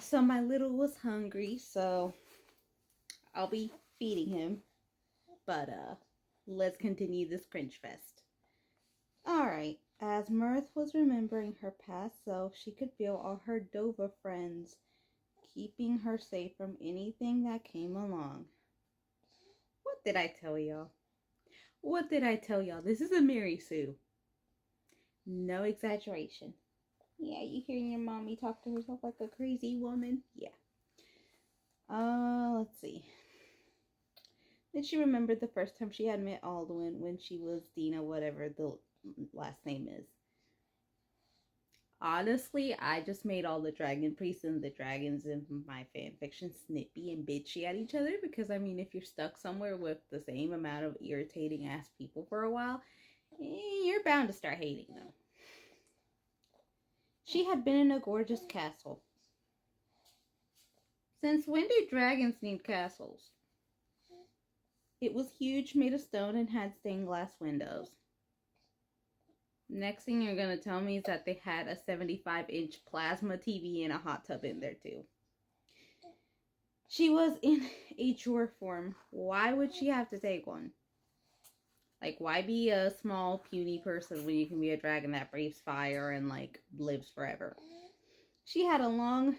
So my little was hungry, so I'll be feeding him. But let's continue this cringe fest. Alright, as Mirth was remembering her past self, she could feel all her Dova friends keeping her safe from anything that came along. What did I tell y'all? What did I tell y'all? This is a Mary Sue. No exaggeration. Yeah, you hearing your mommy talk to herself like a crazy woman? Yeah. Let's see. Then she remembered the first time she had met Alduin when she was Dina, whatever the last name is. Honestly, I just made all the dragon priests and the dragons in my fanfiction snippy and bitchy at each other because, I mean, if you're stuck somewhere with the same amount of irritating ass people for a while, you're bound to start hating them. She had been in a gorgeous castle. Since when do dragons need castles? It was huge, made of stone, and had stained glass windows. Next thing you're going to tell me is that they had a 75-inch plasma TV and a hot tub in there too. She was in a chore form. Why would she have to take one? Like, why be a small, puny person when you can be a dragon that breathes fire and, like, lives forever? She had a long,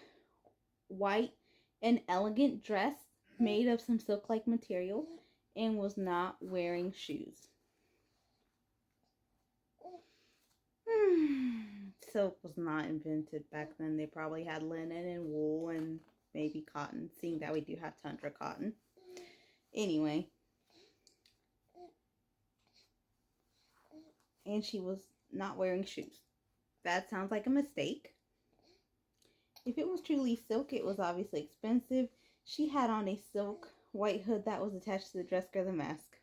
white, and elegant dress made of some silk-like material and was not wearing shoes. Silk was not invented back then. They probably had linen and wool and maybe cotton, seeing that we do have tundra cotton. Anyway. And she was not wearing shoes. That sounds like a mistake. If it was truly silk, it was obviously expensive. She had on a silk white hood that was attached to the dress or the mask.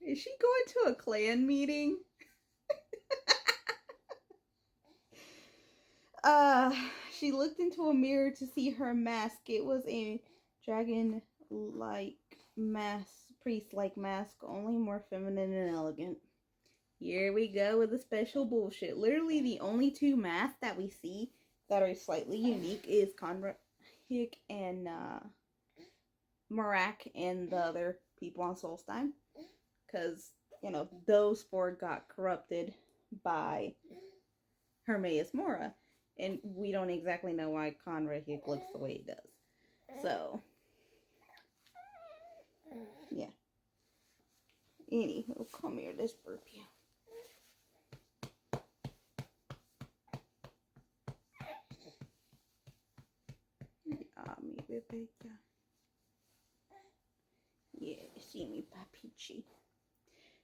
Is she going to a clan meeting? She looked into a mirror to see her mask. It was a dragon-like mask, priest-like mask, only more feminine and elegant. Here we go with the special bullshit. Literally the only two masks that we see that are slightly unique is Conrad and Marak and the other people on Solstein. Because, you know, those four got corrupted by Hermaeus Mora. And we don't exactly know why Conrad Hick looks the way he does. So, yeah. Anywho, come here, let's burp you. Mi bebé. Yeah, see me, papichi.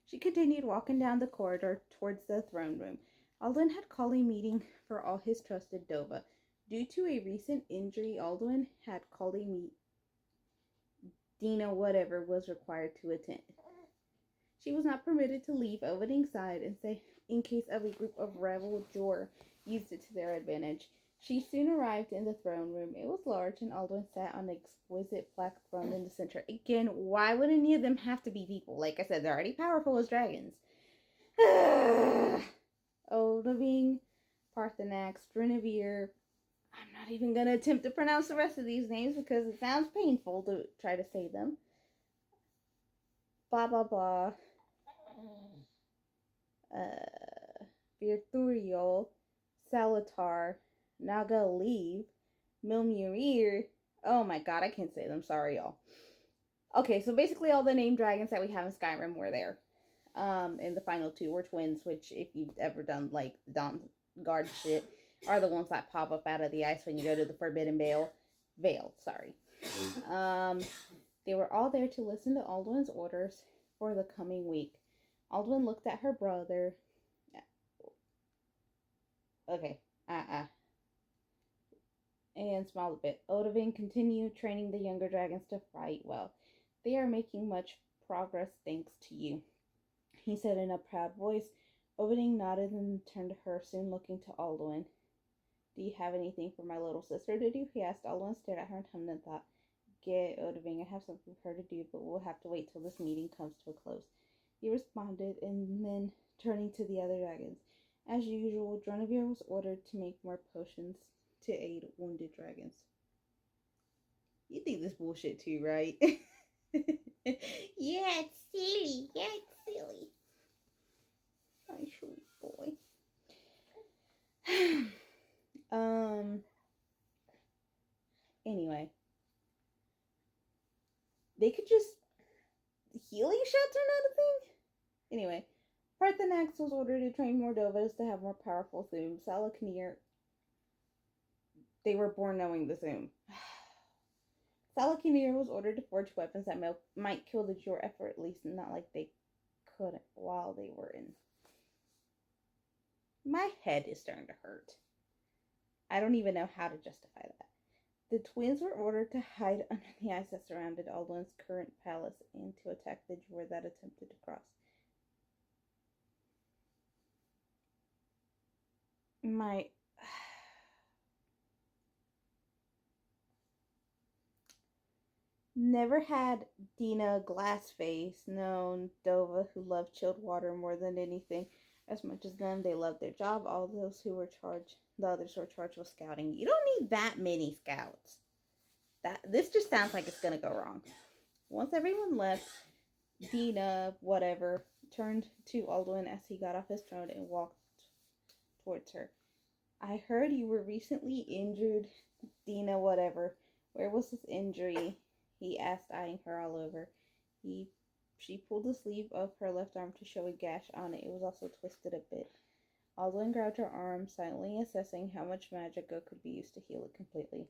She continued walking down the corridor towards the throne room. Alduin had called a meeting for all his trusted Dova. Due to a recent injury, Alduin had called a meet. Dina whatever was required to attend. She was not permitted to leave Ovening's side and say in case of a group of rebel Jor used it to their advantage. She soon arrived in the throne room. It was large, and Alduin sat on an exquisite black throne in the center. Again, why would any of them have to be people? Like I said, they're already powerful as dragons. Odoving, Parthenax, Drinevere. I'm not even going to attempt to pronounce the rest of these names because it sounds painful to try to say them. Blah, blah, blah. Virturiol, Salatar, Nagalev, Milmurir. Oh my god, I can't say them. Sorry, y'all. Okay, so basically all the named dragons that we have in Skyrim were there. And the final two were twins, which if you've ever done like the Dawn Guard shit, are the ones that pop up out of the ice when you go to the Forbidden Vale, sorry. They were all there to listen to Alduin's orders for the coming week. Alduin looked at her brother. Okay, and smiled a bit. Odoving continued training the younger dragons to fight well. They are making much progress thanks to you, he said in a proud voice. Odoving nodded and turned to her, soon looking to Alduin. Do you have anything for my little sister to do? He asked. Alduin stared at her and hummed and thought. Get Odoving, I have something for her to do, but we'll have to wait till this meeting comes to a close. He responded, and then, turning to the other dragons. As usual, Dronevere was ordered to make more potions to aid wounded dragons. You think this bullshit too, right? Yeah, it's silly. Yeah, it's silly. My sweet boy. Anyway. They could just healing shelter, not a thing? Anyway. Parthenax was ordered to train more Dovas to have more powerful Thuum. Salakinir, they were born knowing the Thuum. Salakinir was ordered to forge weapons that might kill the Jor effortlessly, not like they couldn't while they were in. My head is starting to hurt. I don't even know how to justify that. The twins were ordered to hide under the ice that surrounded Alduin's current palace and to attack the Jor that attempted to cross. Never had Dina Glassface known Dova who loved chilled water more than anything. As much as them, they loved their job. All those who were charged, the others were charged with scouting. You don't need that many scouts. This just sounds like it's gonna go wrong. Once everyone left, Dina, whatever, turned to Alduin as he got off his throne and walked towards her. I heard you were recently injured, Dina, whatever. Where was this injury? He asked, eyeing her all over. She pulled the sleeve of her left arm to show a gash on it. It was also twisted a bit. Alduin grabbed her arm, silently assessing how much magic could be used to heal it completely.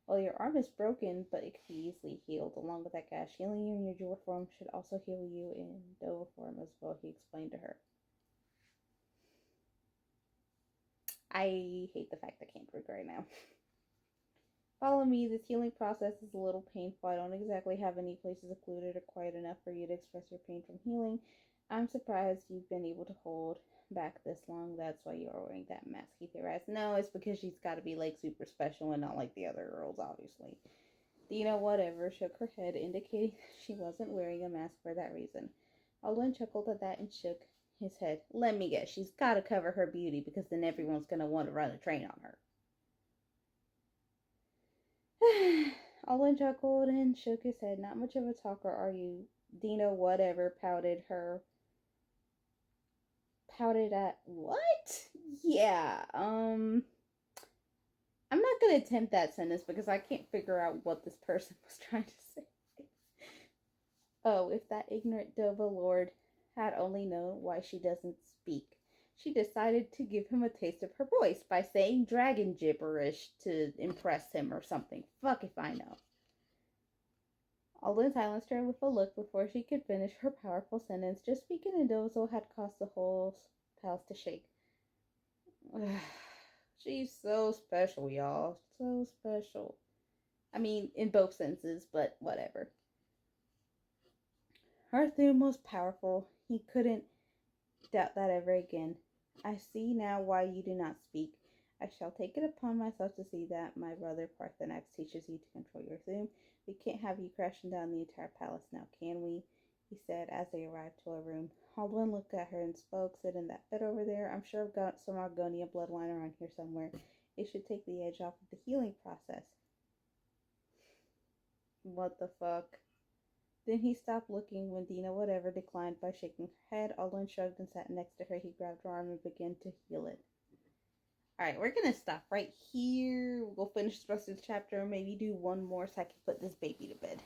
Well, your arm is broken, but it could be easily healed. Along with that gash, healing you in your Jor form should also heal you in Dova form as well, he explained to her. I hate the fact I can't drink right now. Follow me. This healing process is a little painful. I don't exactly have any places occluded or quiet enough for you to express your pain from healing. I'm surprised you've been able to hold back this long. That's why you're wearing that mask, he theorized. No, it's because she's got to be like super special and not like the other girls, obviously. Dina, whatever, shook her head, indicating she wasn't wearing a mask for that reason. Alduin chuckled at that and shook his head. Let me guess, she's got to cover her beauty because then everyone's going to want to run a train on her. Alduin chuckled and shook his head. Not much of a talker, are you? Dina, whatever, pouted at what? Yeah, I'm not gonna attempt that sentence because I can't figure out what this person was trying to say. Oh, if that ignorant Dova lord had only known why she doesn't speak. She decided to give him a taste of her voice by saying dragon gibberish to impress him or something. Fuck if I know. Alduin silenced her with a look before she could finish her powerful sentence. Just speaking in Dozo had caused the whole palace to shake. She's so special, y'all. So special. I mean, in both senses, but whatever. Her Thuum was powerful. He couldn't doubt that ever again. I see now why you do not speak. I shall take it upon myself to see that my brother Parthenax teaches you to control your Thuum. We can't have you crashing down the entire palace now, can we? He said as they arrived to a room. Alduin looked at her and spoke. Sit in that bed over there. I'm sure I've got some Argonia blood wine around here somewhere. It should take the edge off of the healing process. What the fuck? Then he stopped looking when Dina whatever declined by shaking her head. Alduin shrugged and sat next to her. He grabbed her arm and began to heal it. Alright, we're gonna stop right here. We'll finish the rest of the chapter and maybe do one more so I can put this baby to bed.